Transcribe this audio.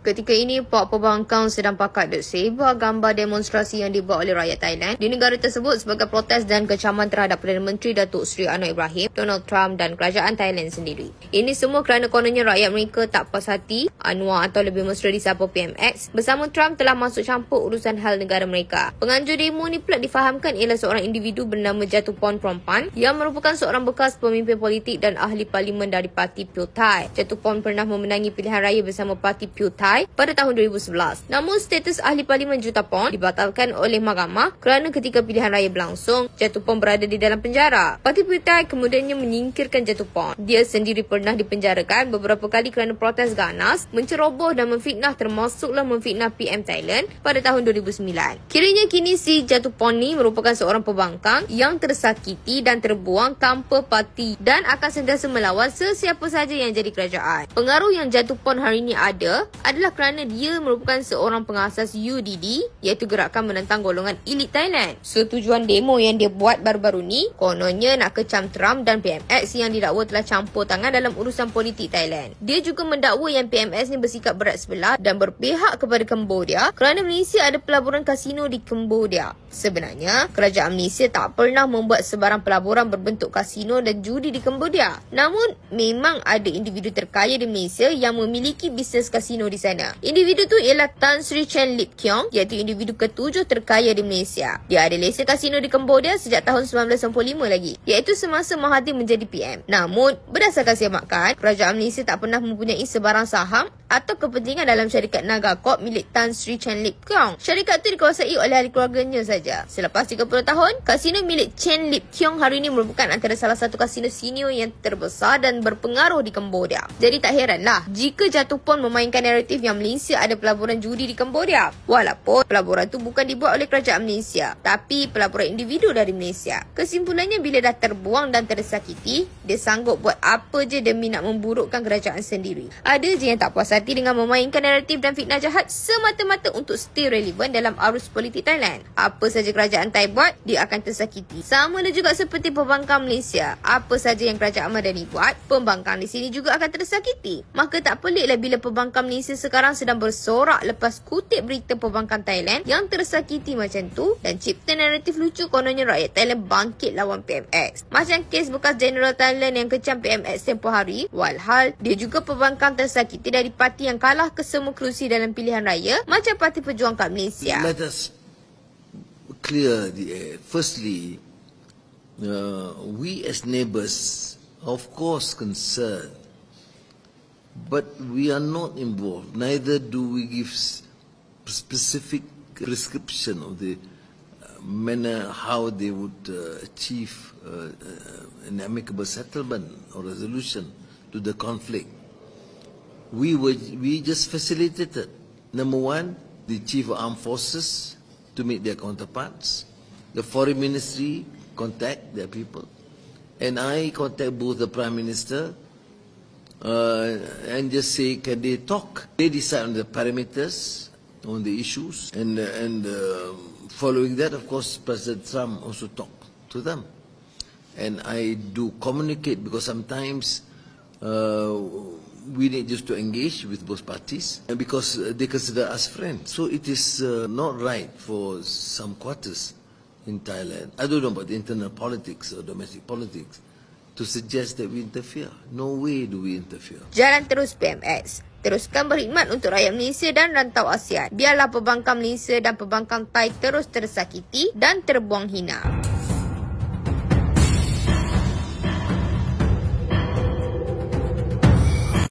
Ketika ini, Pak Pembangkang sedang pakat sebar gambar demonstrasi yang dibuat oleh rakyat Thailand di negara tersebut sebagai protes dan kecaman terhadap Perdana Menteri Datuk Seri Anwar Ibrahim, Donald Trump dan kerajaan Thailand sendiri. Ini semua kerana kononnya rakyat mereka tak puas hati Anwar atau lebih mesra disapa PMX bersama Trump telah masuk campur urusan hal negara mereka. Penganjur demo ni pula difahamkan ialah seorang individu bernama Jatuporn Prompan yang merupakan seorang bekas pemimpin politik dan ahli parlimen dari parti Pheu Thai. Jatuporn pernah memenangi pilihan raya bersama parti Pheu Thai pada tahun 2011. Namun status ahli parlimen Jatuporn dibatalkan oleh mahkamah kerana ketika pilihan raya berlangsung, Jatuporn berada di dalam penjara. Parti Pheu Thai kemudiannya menyingkirkan Jatuporn. Dia sendiri pernah dipenjarakan beberapa kali kerana protes ganas, menceroboh dan memfitnah, termasuklah memfitnah PM Thailand pada tahun 2009. Kiranya kini si Jatuporn ni merupakan seorang pembangkang yang tersakiti dan terbuang tanpa parti dan akan sentiasa melawan sesiapa sahaja yang jadi kerajaan. Pengaruh yang Jatuporn hari ini ada adalah kerana dia merupakan seorang pengasas UDD, iaitu Gerakan Menentang Golongan Elit Thailand. So tujuan demo yang dia buat baru-baru ni kononnya nak kecam Trump dan PMX yang didakwa telah campur tangan dalam urusan politik Thailand. Dia juga mendakwa yang PMX ni bersikap berat sebelah dan berpihak kepada Cambodia kerana Malaysia ada pelaburan kasino di Cambodia. Sebenarnya, kerajaan Malaysia tak pernah membuat sebarang pelaburan berbentuk kasino dan judi di Cambodia. Namun, memang ada individu terkaya di Malaysia yang memiliki bisnes kasino di sana. Individu tu ialah Tan Sri Chen Lip Kiong, iaitu individu ketujuh terkaya di Malaysia. Dia ada lesen kasino di Cambodia sejak tahun 1995 lagi, iaitu semasa Mahathir menjadi PM. Namun, berdasarkan semakan, kerajaan Malaysia tak pernah mempunyai sebarang saham atau kepentingan dalam syarikat Naga Corp milik Tan Sri Chen Lip Kiong. Syarikat itu dikuasai oleh ahli keluarganya saja. Selepas 30 tahun, kasino milik Chen Lip Kiong hari ini merupakan antara salah satu kasino senior yang terbesar dan berpengaruh di Cambodia. Jadi tak heranlah jika Jatuporn memainkan naratif yang Malaysia ada pelaburan judi di Cambodia. Walaupun pelaburan itu bukan dibuat oleh kerajaan Malaysia, tapi pelaburan individu dari Malaysia. Kesimpulannya, bila dah terbuang dan tersakiti, dia sanggup buat apa je demi nak memburukkan kerajaan sendiri. Ada je yang tak puas hati dengan memainkan naratif dan fitnah jahat semata-mata untuk stay relevan dalam arus politik Thailand. Apa saja kerajaan Thai buat, dia akan tersakiti. Sama lah juga seperti pembangkang Malaysia. Apa saja yang kerajaan Madani buat, pembangkang di sini juga akan tersakiti. Maka tak peliklah bila pembangkang Malaysia sekarang sedang bersorak lepas kutip berita pembangkang Thailand yang tersakiti macam tu dan cipta naratif lucu kononnya rakyat Thailand bangkit lawan PMX. Macam kes bekas General Thailand yang kecam PMX tempoh hari, walhal dia juga pembangkang tersakiti dari parti yang kalah ke semua kerusi dalam pilihan raya macam Parti Pejuang kat Malaysia. Let us clear the air. Firstly, we as neighbours, of course, concerned, but we are not involved. Neither do we give specific prescription of the manner how they would achieve an amicable settlement or resolution to the conflict. We just facilitated. Number one, the Chief of Armed Forces to meet their counterparts. The Foreign Ministry contact their people. And I contact both the Prime Minister and just say, can they talk? They decide on the parameters, on the issues. And following that, of course, President Trump also talked to them. And I do communicate because sometimes we need just to engage with both parties and because they consider us friends. So it is not right for some quarters in Thailand, I don't know about the internal politics or domestic politics, to suggest that we interfere. No way do we interfere. Jalan terus PMX. Teruskan berkhidmat untuk rakyat Malaysia dan rantau ASEAN. Biarlah pembangkang Malaysia dan pembangkang Thai terus tersakiti dan terbuang hina.